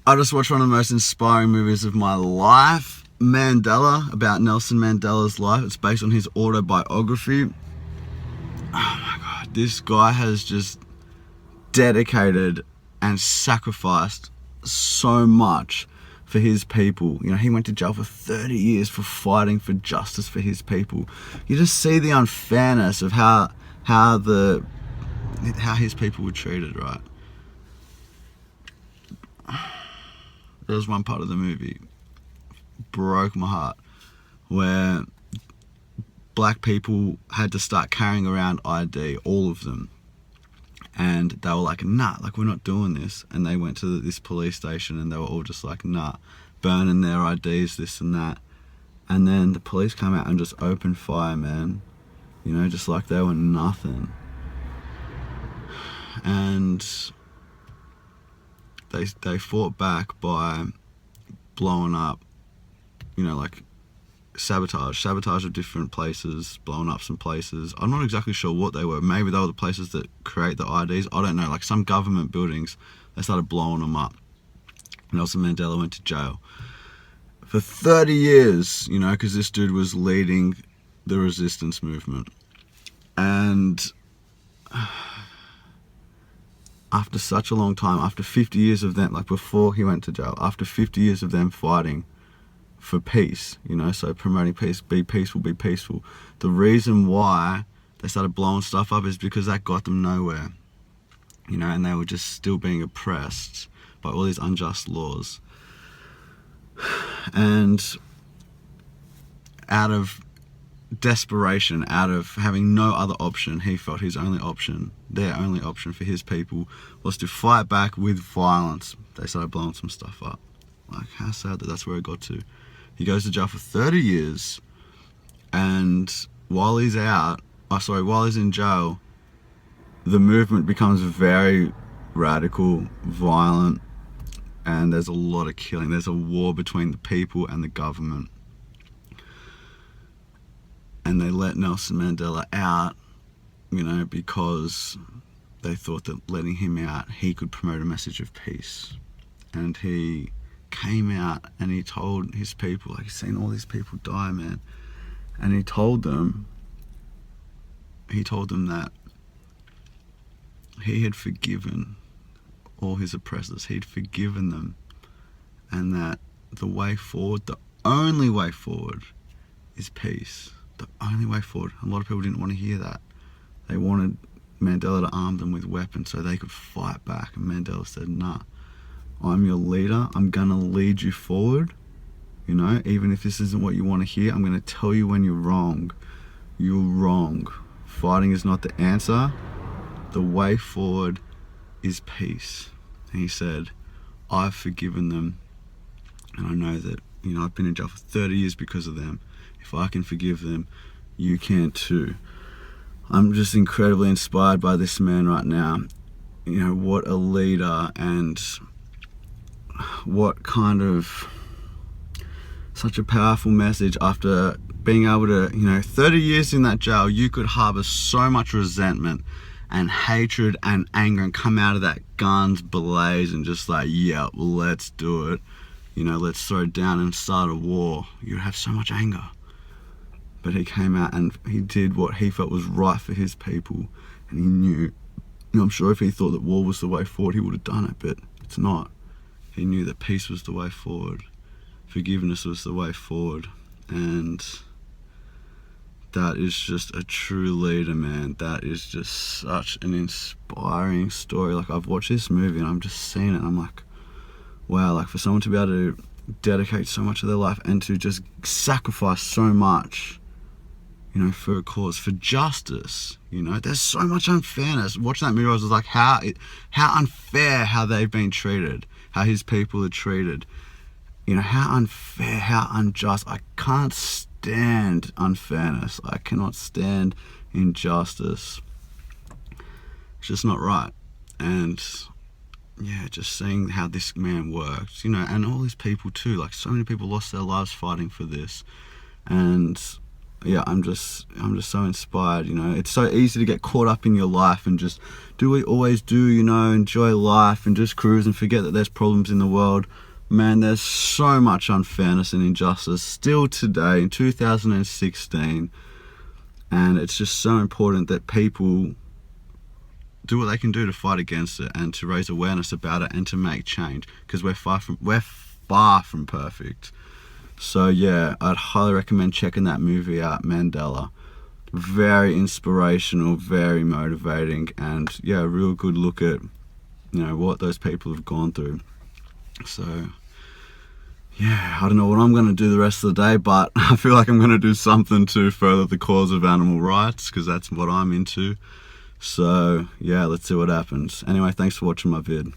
I just watched one of the most inspiring movies of my life, Mandela, about Nelson Mandela's life. It's based on his autobiography. Oh my God, this guy has just dedicated and sacrificed so much for his people. You know, he went to jail for 30 years for fighting for justice for his people. You just see the unfairness of how his people were treated, right? There was one part of the movie, broke my heart, where black people had to start carrying around ID, all of them. And they were like, nah, like, we're not doing this. And they went to this police station and they were all just like, nah, burning their IDs, this and that. And then the police came out and just opened fire, man. You know, just like they were nothing. And they fought back by blowing up, you know, like sabotage of different places, blowing up some places. I'm not exactly sure what they were. Maybe they were the places that create the IDs. I don't know. Like some government buildings, they started blowing them up. Nelson Mandela went to jail for 30 years, you know, because this dude was leading the resistance movement. And after such a long time, after 50 years of them, like before he went to jail, after 50 years of them fighting for peace, you know, so promoting peace, be peaceful, be peaceful. The reason why they started blowing stuff up is because that got them nowhere, you know, and they were just still being oppressed by all these unjust laws. And out of desperation, out of having no other option, he felt his only option, their only option for his people, was to fight back with violence. They started blowing some stuff up. Like, how sad that that's where it got to. He goes to jail for 30 years, and while he's in jail, the movement becomes very radical, violent, and there's a lot of killing. There's a war between the people and the government. And they let Nelson Mandela out, you know, because they thought that letting him out, he could promote a message of peace. And he came out and he told his people, like, he's seen all these people die, man. And he told them that he had forgiven all his oppressors. He'd forgiven them. And that the way forward, the only way forward, is peace. The only way forward. A lot of people didn't want to hear that. They wanted Mandela to arm them with weapons so they could fight back. And Mandela said, nah, I'm your leader. I'm going to lead you forward. You know, even if this isn't what you want to hear, I'm going to tell you when you're wrong. You're wrong. Fighting is not the answer. The way forward is peace. And he said, I've forgiven them. And I know that, you know, I've been in jail for 30 years because of them. If I can forgive them, you can too. I'm just incredibly inspired by this man right now. You know, what a leader, and what kind of such a powerful message after being able to, you know, 30 years in that jail, you could harbor so much resentment and hatred and anger and come out of that guns blaze and just like, yeah, well, let's do it. You know, let's throw it down and start a war. You'd have so much anger. But he came out and he did what he felt was right for his people. And he knew, you know, I'm sure if he thought that war was the way forward, he would have done it, but it's not. He knew that peace was the way forward. Forgiveness was the way forward. And that is just a true leader, man. That is just such an inspiring story. Like, I've watched this movie and I'm just seeing it and I'm like, wow, like for someone to be able to dedicate so much of their life and to just sacrifice so much, you know, for a cause, for justice, you know, there's so much unfairness. Watching that movie, I was like, how unfair how they've been treated, how his people are treated, you know, how unfair, how unjust. I can't stand unfairness. I cannot stand injustice. It's just not right. And yeah, just seeing how this man worked, you know, and all these people too, like so many people lost their lives fighting for this. And yeah, I'm just so inspired. It's so easy to get caught up in your life and just do what we always do, enjoy life and just cruise and forget that there's problems in the world. Man, there's so much unfairness and injustice still today in 2016, and it's just so important that people do what they can do to fight against it and to raise awareness about it and to make change, because we're far from perfect. So yeah, I'd highly recommend checking that movie out, Mandela. Very inspirational, very motivating, and yeah, a real good look at what those people have gone through. So yeah, I don't know what I'm going to do the rest of the day, but I feel like I'm going to do something to further the cause of animal rights, because that's what I'm into. So yeah, let's see what happens. Anyway, thanks for watching my vid.